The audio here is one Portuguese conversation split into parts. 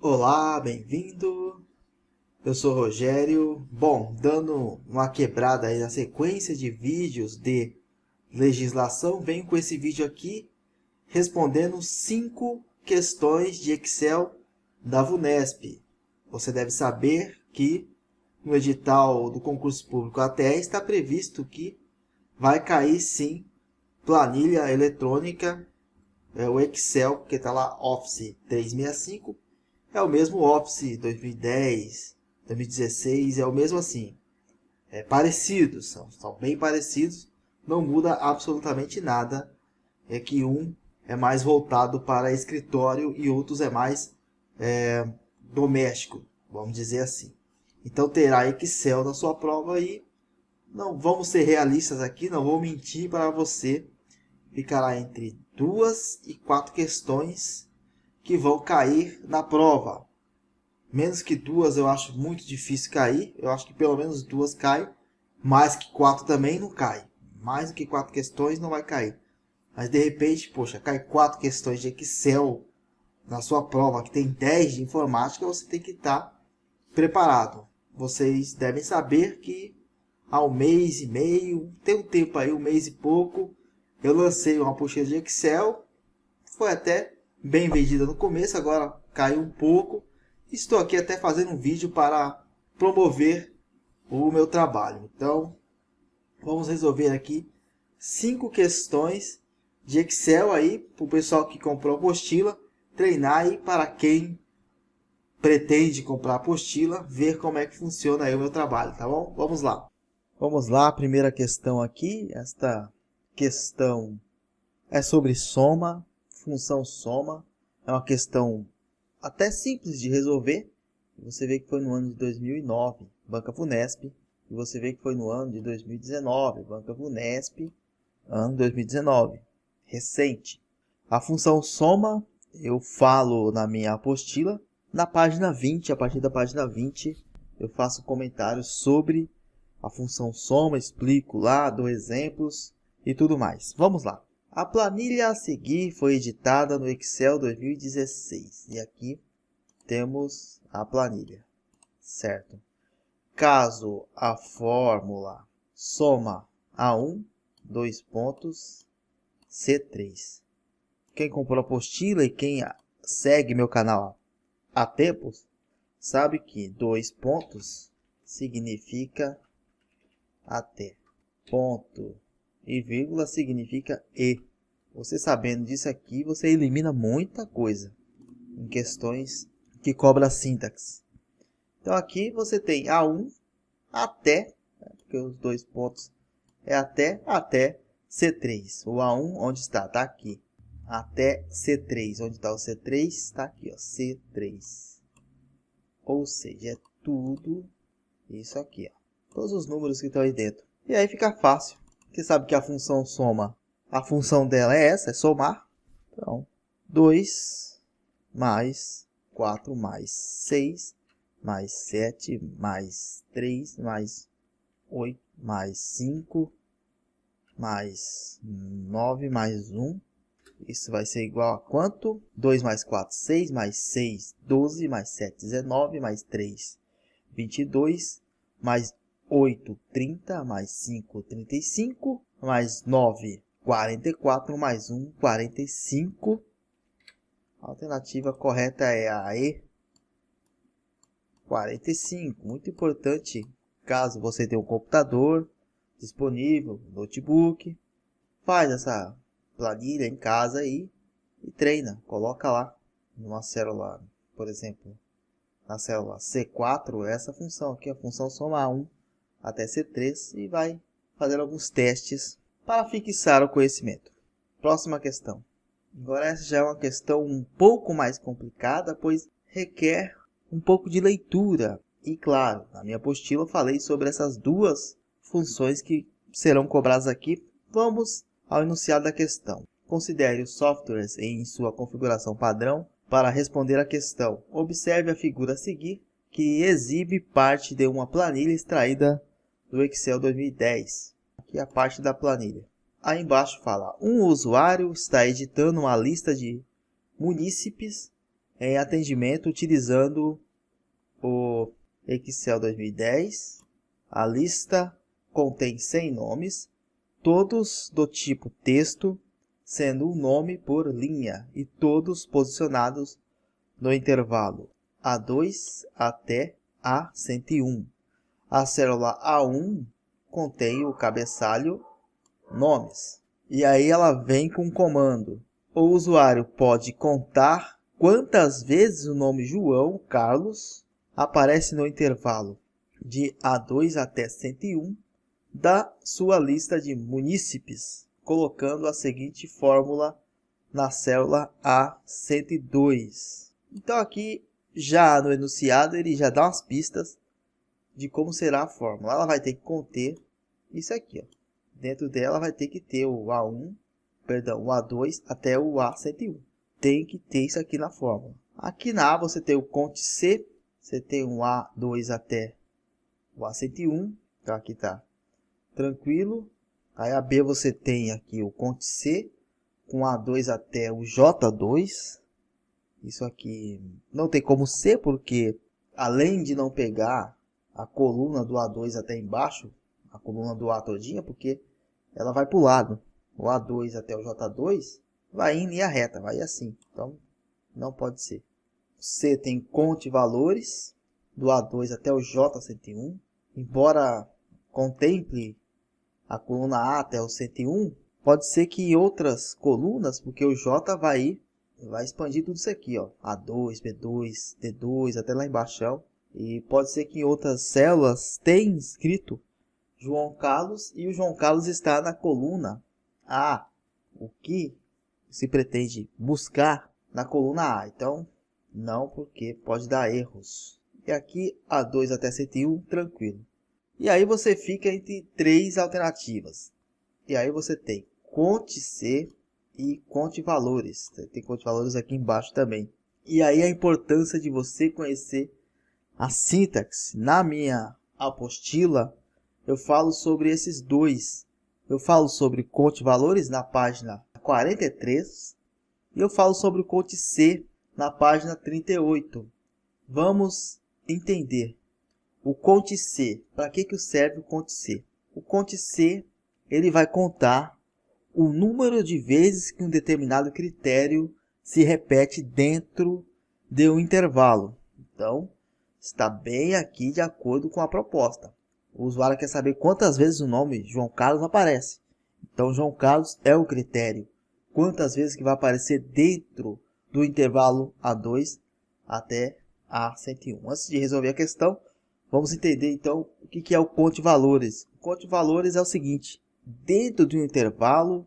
Olá, bem-vindo. Eu sou o Rogério. Bom, dando uma quebrada aí na sequência de vídeos de legislação, venho com esse vídeo aqui respondendo 5 questões de Excel da VUNESP. Você deve saber que no edital do concurso público ATE está previsto que vai cair sim planilha eletrônica, o Excel, que está lá Office 365. É o mesmo Office 2010, 2016, é o mesmo assim. É parecido, são bem parecidos, não muda absolutamente nada. É que um é mais voltado para escritório e outros é mais doméstico, vamos dizer assim. Então terá Excel na sua prova e não vamos ser realistas aqui, não vou mentir para você. Ficará entre 2 e 4 questões que vão cair na prova. Menos que 2 eu acho muito difícil cair. Eu acho que pelo menos 2 cai. Mais que 4 também não cai. Mais do que 4 questões não vai cair. Mas de repente, poxa, cai 4 questões de Excel na sua prova, que tem 10 de informática, você tem que estar preparado. Vocês devem saber que há um mês e meio, tem um tempo aí, um mês e pouco, eu lancei uma apostila de Excel. Foi até bem vendida no começo, agora caiu um pouco. Estou aqui até fazendo um vídeo para promover o meu trabalho. Então, vamos resolver aqui 5 questões de Excel aí para o pessoal que comprou a apostila, treinar e para quem pretende comprar a apostila, ver como é que funciona aí o meu trabalho, tá bom? Vamos lá. Vamos lá, a primeira questão aqui. Esta questão é sobre soma, função soma. É uma questão até simples de resolver. Você vê que foi no ano de 2009, Banca VUNESP. E você vê que foi no ano de 2019, Banca VUNESP, ano 2019, recente. A função soma, eu falo na minha apostila, na página 20, a partir da página 20, eu faço comentários sobre a função soma, explico lá, dou exemplos e tudo mais. Vamos lá. A planilha a seguir foi editada no Excel 2016. E aqui temos a planilha, certo? Caso a fórmula soma A1, dois pontos, C3. Quem comprou a apostila e quem segue meu canal há tempos, sabe que dois pontos significa até. Ponto e vírgula significa e. Você sabendo disso aqui, você elimina muita coisa em questões que cobra sintaxe. Então aqui você tem A1 até, porque os dois pontos é até C3. O A1 onde está? Está aqui. Até C3. Onde está o C3? Está aqui, ó, C3. Ou seja, é tudo isso aqui, ó. Todos os números que estão aí dentro. E aí fica fácil. Você sabe que a função soma, a função dela é essa, é somar. Então, 2 mais 4 mais 6 mais 7 mais 3 mais 8 mais 5 mais 9 mais 1. Isso vai ser igual a quanto? 2 mais 4, 6 mais 6, 12 mais 7, 19 mais 3, 22 mais 8, 30 mais 5, 35 mais 9, 44 mais 1, 45. A alternativa correta é a E, 45. Muito importante, caso você tenha um computador disponível, notebook, faz essa planilha em casa aí e treina. Coloca lá numa célula, por exemplo, na célula C4, essa função aqui, a função soma 1 até C3, e vai fazer alguns testes para fixar o conhecimento. Próxima questão. Agora essa já é uma questão um pouco mais complicada, pois requer um pouco de leitura. E claro, na minha apostila eu falei sobre essas duas funções que serão cobradas aqui. Vamos ao enunciado da questão. Considere os softwares em sua configuração padrão para responder à questão. Observe a figura a seguir, que exibe parte de uma planilha extraída do Excel 2010. Aqui é a parte da planilha. Aí embaixo fala, um usuário está editando uma lista de munícipes em atendimento utilizando o Excel 2010. A lista contém 100 nomes, todos do tipo texto, sendo um nome por linha e todos posicionados no intervalo A2 até A101. A célula A1 contém o cabeçalho nomes. E aí ela vem com um comando. O usuário pode contar quantas vezes o nome João Carlos aparece no intervalo de A2 até 101 da sua lista de munícipes, colocando a seguinte fórmula na célula A102. Então aqui, já no enunciado, ele já dá umas pistas de como será a fórmula. Ela vai ter que conter isso aqui, ó. Dentro dela vai ter que ter o A1, perdão, o A2 até o A101. Tem que ter isso aqui na fórmula. Aqui na A você tem o conte C, você tem o A2 até o A101. Então aqui tá tranquilo. Aí a B você tem aqui o conte C com A2 até o J2. Isso aqui não tem como ser, porque além de não pegar a coluna do A2 até embaixo, a coluna do A todinha, porque ela vai para o lado. O A2 até o J2 vai em linha reta, vai assim. Então não pode ser. C tem conte valores do A2 até o J101. Embora contemple a coluna A até o 101, pode ser que em outras colunas, porque o J vai expandir tudo isso aqui, ó, A2, B2, D2, até lá embaixo. E pode ser que em outras células tenha escrito João Carlos e o João Carlos está na coluna A. O que se pretende buscar na coluna A? Então, não, porque pode dar erros. E aqui A2 até 101, tranquilo. E aí você fica entre três alternativas. E aí você tem conte C e conte valores. Tem conte valores aqui embaixo também. E aí a importância de você conhecer a sintaxe. Na minha apostila eu falo sobre esses dois. Eu falo sobre conte valores na página 43 e eu falo sobre o conte C na página 38. Vamos entender. O conte C, para que serve o conte C? O conte C, ele vai contar o número de vezes que um determinado critério se repete dentro de um intervalo. Então, está bem aqui de acordo com a proposta. O usuário quer saber quantas vezes o nome João Carlos aparece. Então, João Carlos é o critério. Quantas vezes que vai aparecer dentro do intervalo A2 até A101. Antes de resolver a questão, vamos entender então o que é o conte valores. O conte valores é o seguinte: dentro de um intervalo,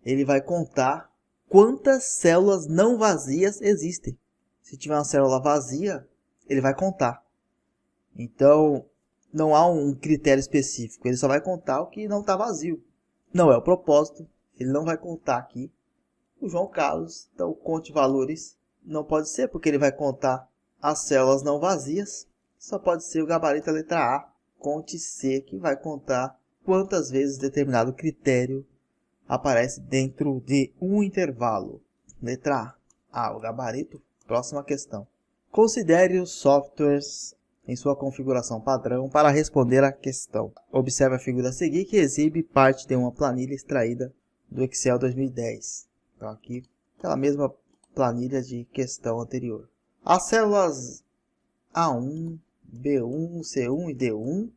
ele vai contar quantas células não vazias existem. Se tiver uma célula vazia, ele vai contar. Então, não há um critério específico. Ele só vai contar o que não está vazio. Não é o propósito. Ele não vai contar aqui o João Carlos. Então, o conte valores não pode ser, porque ele vai contar as células não vazias. Só pode ser o gabarito da letra A. Conte C, que vai contar quantas vezes determinado critério aparece dentro de um intervalo. Letra A, o gabarito. Próxima questão. Considere os softwares em sua configuração padrão para responder à questão. Observe a figura a seguir, que exibe parte de uma planilha extraída do Excel 2010. Então aqui, aquela mesma planilha de questão anterior. As células A1, B1, C1 e D1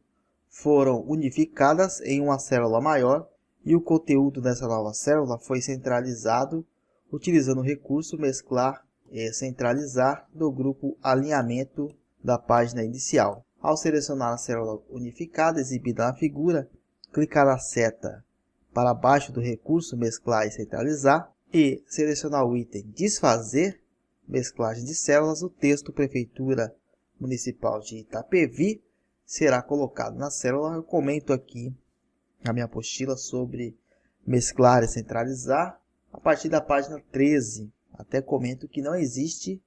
foram unificadas em uma célula maior e o conteúdo dessa nova célula foi centralizado utilizando o recurso mesclar e centralizar do grupo alinhamento da página inicial. Ao selecionar a célula unificada exibida na figura, clicar na seta para baixo do recurso mesclar e centralizar e selecionar o item desfazer, mesclagem de células, o texto Prefeitura Municipal de Itapevi será colocado na célula. Eu comento aqui na minha apostila sobre mesclar e centralizar a partir da página 13. Até comento que não existe,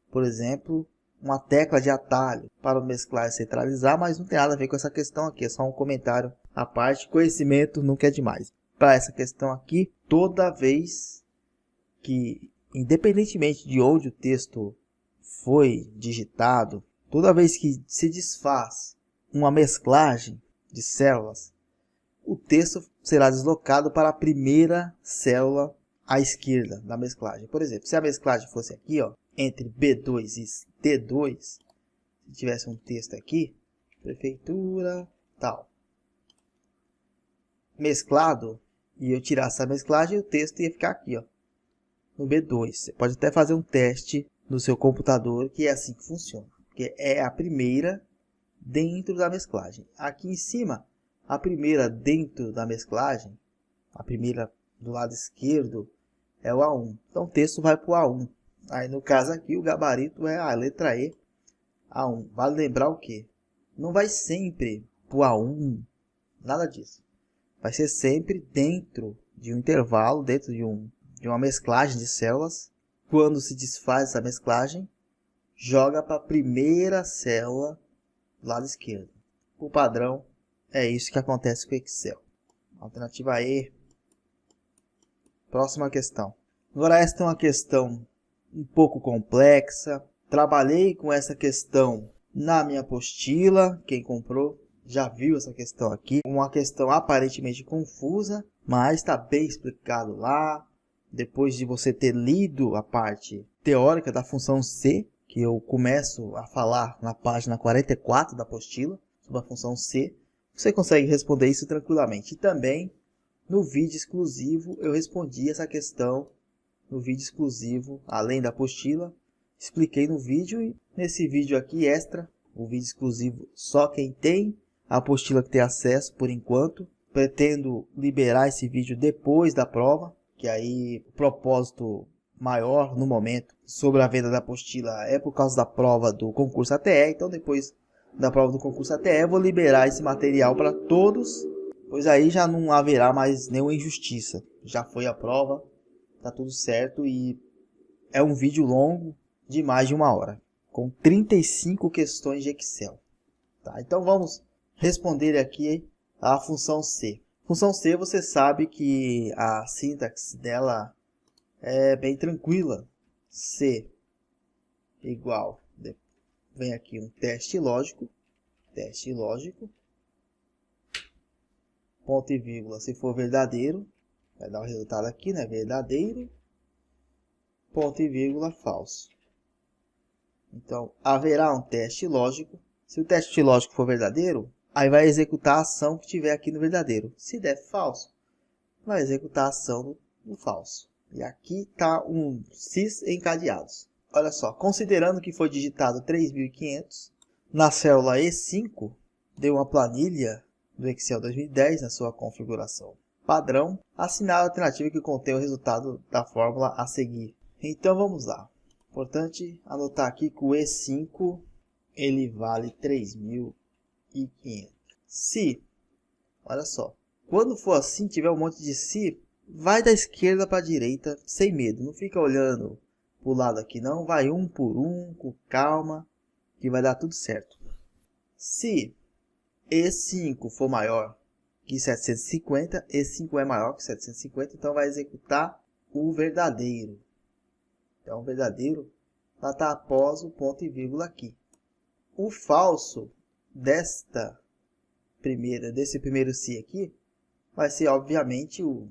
por exemplo, uma tecla de atalho para o mesclar e centralizar, mas não tem nada a ver com essa questão aqui, é só um comentário à parte. Conhecimento nunca é demais. Para essa questão aqui, toda vez que, independentemente de onde o texto foi digitado, toda vez que se desfaz uma mesclagem de células, o texto será deslocado para a primeira célula à esquerda da mesclagem. Por exemplo, se a mesclagem fosse aqui, ó, entre B2 e T2, se tivesse um texto aqui, prefeitura, tal, mesclado, e eu tirasse essa mesclagem, o texto ia ficar aqui, ó, no B2. Você pode até fazer um teste no seu computador, que é assim que funciona, porque é a primeira dentro da mesclagem. Aqui em cima, a primeira dentro da mesclagem, a primeira do lado esquerdo, é o A1. Então o texto vai para o A1. Aí no caso aqui, o gabarito é a letra E, A1. Vale lembrar o que? Não vai sempre para o A1, nada disso. Vai ser sempre dentro de um intervalo, dentro de uma mesclagem de células. Quando se desfaz essa mesclagem, joga para a primeira célula do lado esquerdo. Por padrão, é isso que acontece com o Excel. Alternativa E. Próxima questão. Agora esta é uma questão um pouco complexa. Trabalhei com essa questão na minha apostila. Quem comprou já viu essa questão aqui. Uma questão aparentemente confusa, mas está bem explicado lá. Depois de você ter lido a parte teórica da função C, que eu começo a falar na página 44 da apostila, sobre a função C, você consegue responder isso tranquilamente. E também, no vídeo exclusivo, eu respondi essa questão no vídeo exclusivo, além da apostila. Expliquei no vídeo e nesse vídeo aqui extra, o vídeo exclusivo só quem tem a apostila que tem acesso por enquanto. Pretendo liberar esse vídeo depois da prova, que aí o propósito maior no momento sobre a venda da apostila é por causa da prova do concurso ATE. Então depois da prova do concurso ATE eu vou liberar esse material para todos, pois aí já não haverá mais nenhuma injustiça. Já foi a prova, tá tudo certo, e é um vídeo longo de mais de 1 hora, com 35 questões de Excel. Tá? Então vamos responder aqui a função C. Função C, você sabe que a sintaxe dela é bem tranquila. C igual, vem aqui um teste lógico, ponto e vírgula, se for verdadeiro, vai dar o resultado aqui, né? Verdadeiro, ponto e vírgula, falso. Então, haverá um teste lógico. Se o teste lógico for verdadeiro, aí vai executar a ação que tiver aqui no verdadeiro. Se der falso, vai executar a ação no falso. E aqui está um cis encadeados. Olha só, considerando que foi digitado 3.500, na célula E5, deu uma planilha do Excel 2010 na sua configuração padrão, assinale a alternativa que contém o resultado da fórmula a seguir. Então vamos lá. Importante anotar aqui que o E5 ele vale 3.500. Se, olha só, quando for assim, tiver um monte de se, vai da esquerda para a direita sem medo. Não fica olhando para o lado aqui não, vai um por um, com calma, que vai dar tudo certo. Se E5 for maior que 750, E5 é maior que 750, então vai executar o verdadeiro. Então o verdadeiro vai estar após o ponto e vírgula aqui. O falso desse primeiro se aqui vai ser obviamente o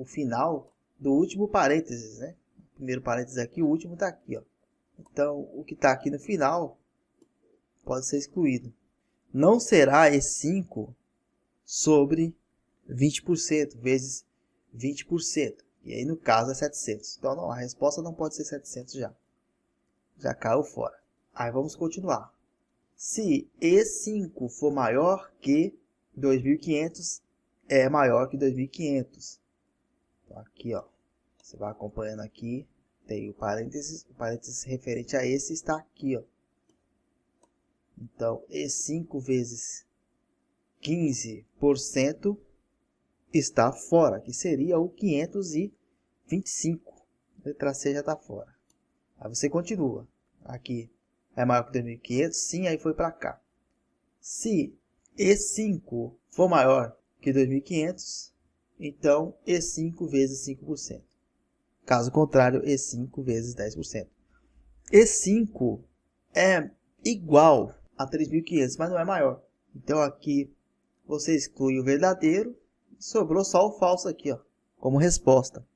final do último parênteses, né? O primeiro parênteses aqui, o último está aqui, ó. Então o que está aqui no final pode ser excluído. Não será E5 sobre 20% vezes 20%. E aí no caso é 700. Então não, a resposta não pode ser 700 já. Já caiu fora. Aí vamos continuar. Se E5 for maior que 2.500, é maior que 2.500. Então aqui, ó, você vai acompanhando aqui, tem o parênteses referente a esse está aqui, ó. Então, E5 vezes 15% está fora, que seria o 525. A letra C já está fora. Aí você continua. Aqui é maior que 2.500, sim, aí foi para cá. Se E5 for maior que 2.500, então E5 vezes 5%. Caso contrário, E5 vezes 10%. E5 é igual a 3.500, mas não é maior. Então aqui você exclui o verdadeiro, sobrou só o falso aqui, ó, como resposta.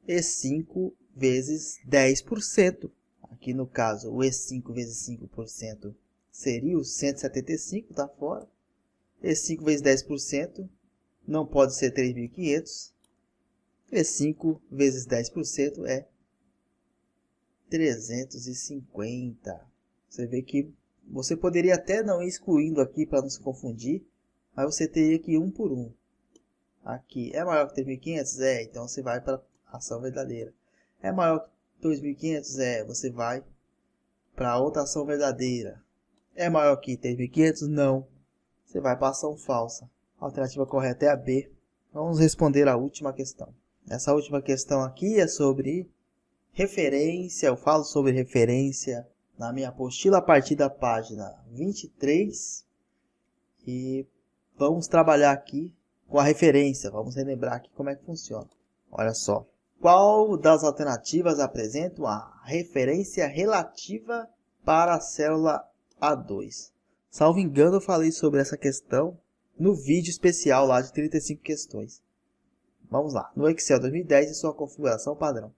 E5 vezes 10%. Aqui no caso, o E5 vezes 5% seria o 175, tá fora. E5 vezes 10% não pode ser 3.500. E5 vezes 10% é 350. Você vê que você poderia até não ir excluindo aqui para não se confundir, mas você teria que ir um por um. Aqui é maior que 3.500? É, então você vai para a ação verdadeira. É maior que 2.500? É, você vai para outra ação verdadeira. É maior que 3.500? Não. Você vai para a ação falsa. A alternativa correta é a B. Vamos responder a última questão. Essa última questão aqui é sobre referência. Eu falo sobre referência na minha apostila a partir da página 23. E vamos trabalhar aqui com a referência. Vamos relembrar aqui como é que funciona. Olha só. Qual das alternativas apresenta a referência relativa para a célula A2? Salvo engano, eu falei sobre essa questão no vídeo especial lá de 35 questões. Vamos lá. No Excel 2010 e sua configuração padrão.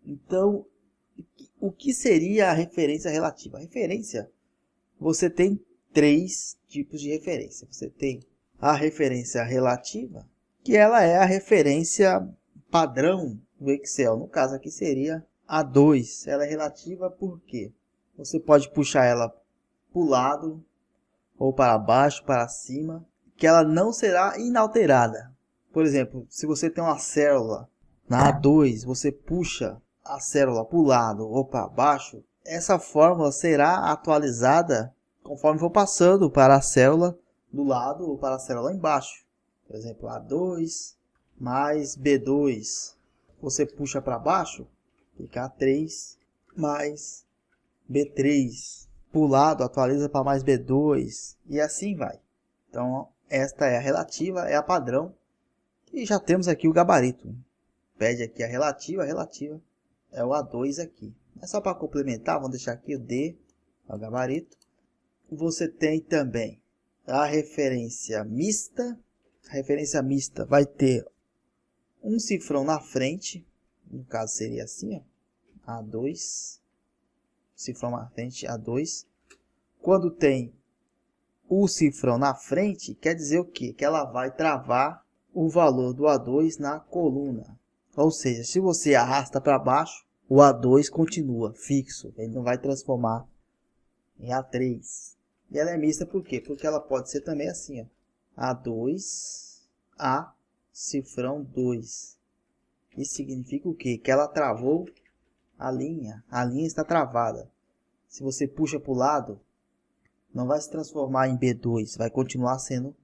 Então, o que seria a referência relativa? A referência, você tem três tipos de referência. Você tem a referência relativa, que ela é a referência padrão do Excel. No caso aqui seria a 2. Ela é relativa porque você pode puxar ela para o lado, ou para baixo, para cima, que ela não será inalterada. Por exemplo, se você tem uma célula na A2, você puxa a célula para o lado ou para baixo, essa fórmula será atualizada conforme for passando para a célula do lado ou para a célula embaixo. Por exemplo, A2 mais B2. Você puxa para baixo, fica A3 mais B3. Para o lado, atualiza para mais B2 e assim vai. Então, esta é a relativa, é a padrão. E já temos aqui o gabarito. Pede aqui a relativa é o A2 aqui. É só para complementar, vamos deixar aqui o D, é o gabarito. Você tem também a referência mista. A referência mista vai ter um cifrão na frente. No caso seria assim, ó, A2. Cifrão na frente, A2. Quando tem o cifrão na frente, quer dizer o quê? Que ela vai travar o valor do A2 na coluna. Ou seja, se você arrasta para baixo, o A2 continua fixo. Ele não vai transformar em A3. E ela é mista por quê? Porque ela pode ser também assim, ó, A2, A, cifrão 2. Isso significa o quê? Que ela travou a linha. A linha está travada. Se você puxa para o lado, não vai se transformar em B2, vai continuar sendo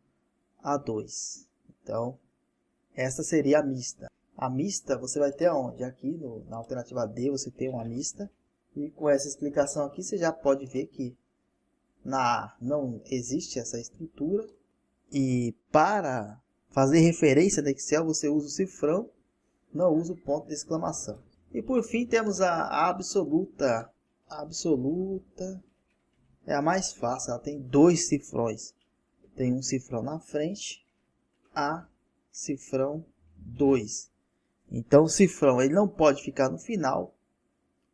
A2. Então, essa seria a mista. A mista você vai ter aonde? Aqui na alternativa D você tem uma mista. E com essa explicação aqui você já pode ver que na A não existe essa estrutura. E para fazer referência no Excel você usa o cifrão, não usa o ponto de exclamação. E por fim temos a absoluta. A absoluta é a mais fácil, ela tem dois cifrões. Tem um cifrão na frente, A, cifrão 2. Então o cifrão ele não pode ficar no final,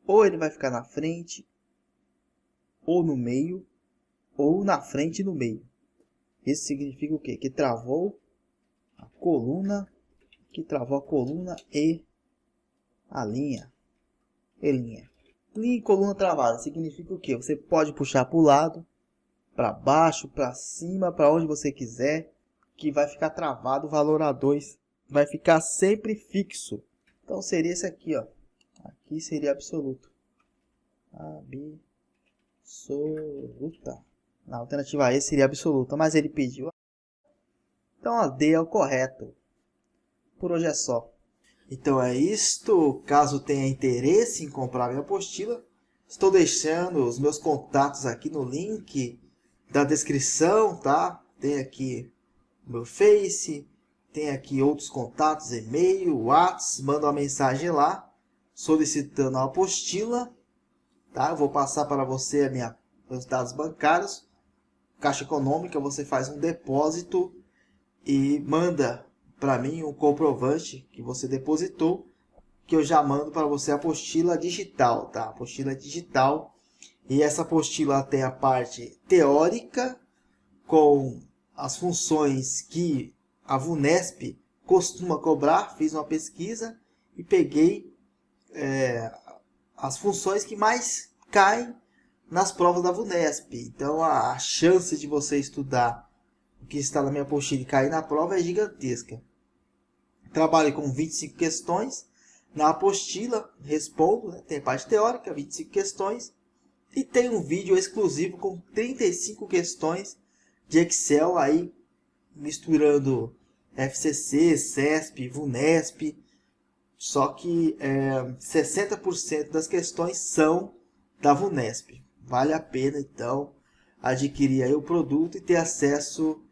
ou ele vai ficar na frente, ou no meio, ou na frente e no meio. Isso significa o quê? Que travou a coluna, e a linha. E linha. Linha e coluna travada significa o quê? Você pode puxar para o lado, para baixo, para cima, para onde você quiser, que vai ficar travado o valor A2. Vai ficar sempre fixo. Então seria esse aqui, ó. Aqui seria absoluto. Absoluta. Na alternativa E seria absoluta, mas ele pediu. Então a D é o correto. Por hoje é só. Então é isto. Caso tenha interesse em comprar minha apostila, estou deixando os meus contatos aqui no link da descrição, tá? Tem aqui o meu Face, tem aqui outros contatos, e-mail, WhatsApp, manda uma mensagem lá solicitando a apostila tá? Eu vou passar para você meus dados bancários, Caixa Econômica, você faz um depósito e manda para mim um comprovante que você depositou, que eu já mando para você a apostila digital, tá? Apostila digital. E essa apostila tem a parte teórica com as funções que a VUNESP costuma cobrar. Fiz uma pesquisa e peguei as funções que mais caem nas provas da VUNESP. Então a chance de você estudar o que está na minha apostila e cair na prova é gigantesca. Trabalho com 25 questões. Na apostila respondo, né? Tem parte teórica, 25 questões. E tem um vídeo exclusivo com 35 questões de Excel, aí misturando FCC, CESP, VUNESP. Só que 60% das questões são da VUNESP. Vale a pena então adquirir aí o produto e ter acesso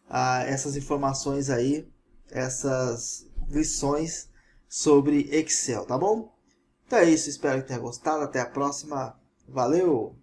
a essas informações aí, essas lições sobre Excel, tá bom? Então é isso, espero que tenha gostado. Até a próxima. Valeu!